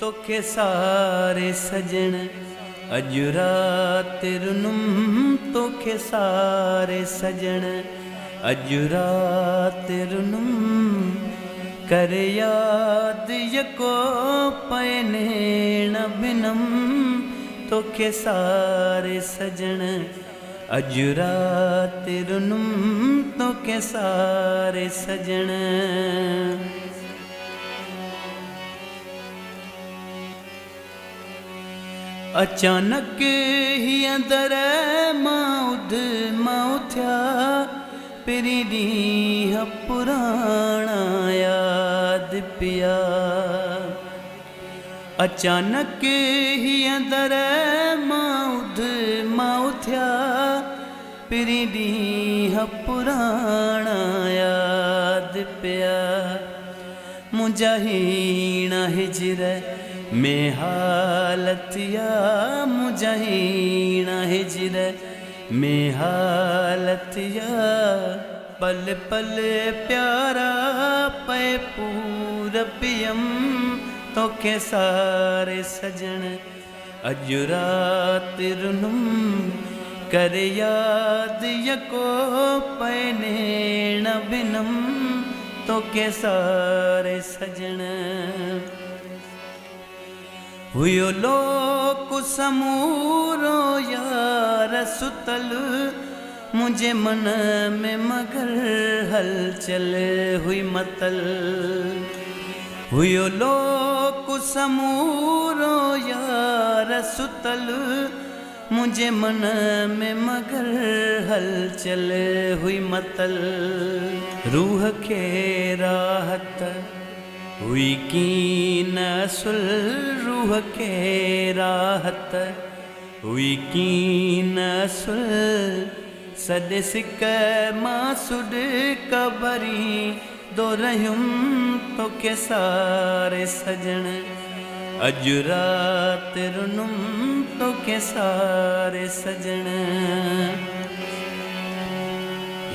तोखे सारे सजण अजु रात रुनुम तोखे सारे सजण अजु रात रुनुम कर याद यको पैनेण बिनम तोखे सारे सजण अजु रात रुनुम तोखे सारे सजण। अचानक ही अंदर मां उथ्या पिरी ॾींहं पुराणा याद पिया। अचानक ही अंदर मां उथ्या पिरी ॾींहं पुराणा याद पिया। मुंहिंजा हीणा हिजर में हालतिया मुंहिंजा हीणा हिजर में हालतिया पल पल प्यारा पै पूर पियम तोखे सारे सजण अजु रात रुनुम कर याद यको पैनेण बिनम तोखे सारे सजण। हुयो लोक समूरो यार सुतल मुझे मन में मगर हलचल हुई मतल। हुयो लोक समूरो यार सुतल मुझे मन में मगर हलचल हुई मतल। रूह के राहत हुई कीन सुल रूह के राहत हुई कीन सुल सद सिक मां सुड कबरी दो रहुम तोखे सारे सजण अजु रात रुनुम तोखे सारे सजण।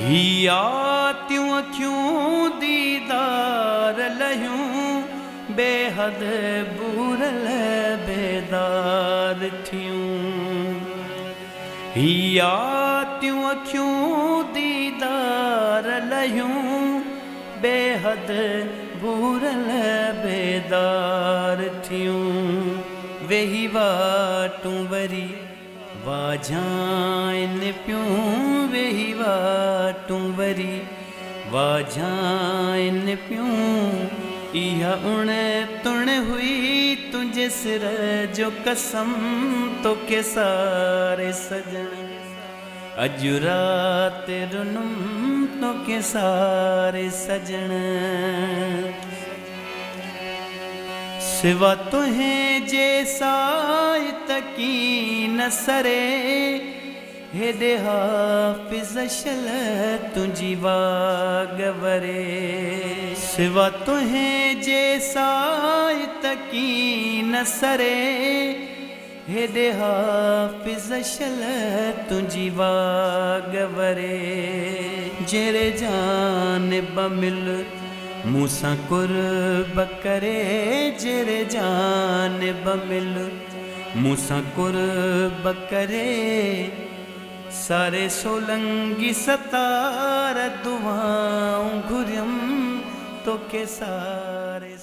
हिया त्यों अखियूं दीदार लहियूं बेहद बूरल बेदार थियूं। हिया त्यों अखियूं दीदार लहियूं बेहद बूरल बेदार थियूं। वेही वाटूं वरी वाझाइन पियूं वेही वाटूं वरी वाझाइन पियूं। इहा उण तुण हुई तुंहिंजे सिर जो कसम तोखे सारे सजण अजु रात रुनुम तोखे सारे सजण। सिवा तुहें जे साई तकीन सरे हेॾे हाफ़िज़ शल तुंहिंजी वागवरे। सिवा तुहें जे साई तकीन सरे हेॾे हाफ़िज़ शल तुंहिंजी वागवरे। जहिड़े जानिब मिल मूसां कुर्ब करे जहिड़े जानिब मिल मूसां कुर्ब करे। सारे सोलंगी सतार दुआऊं घुरियम तोखे सारे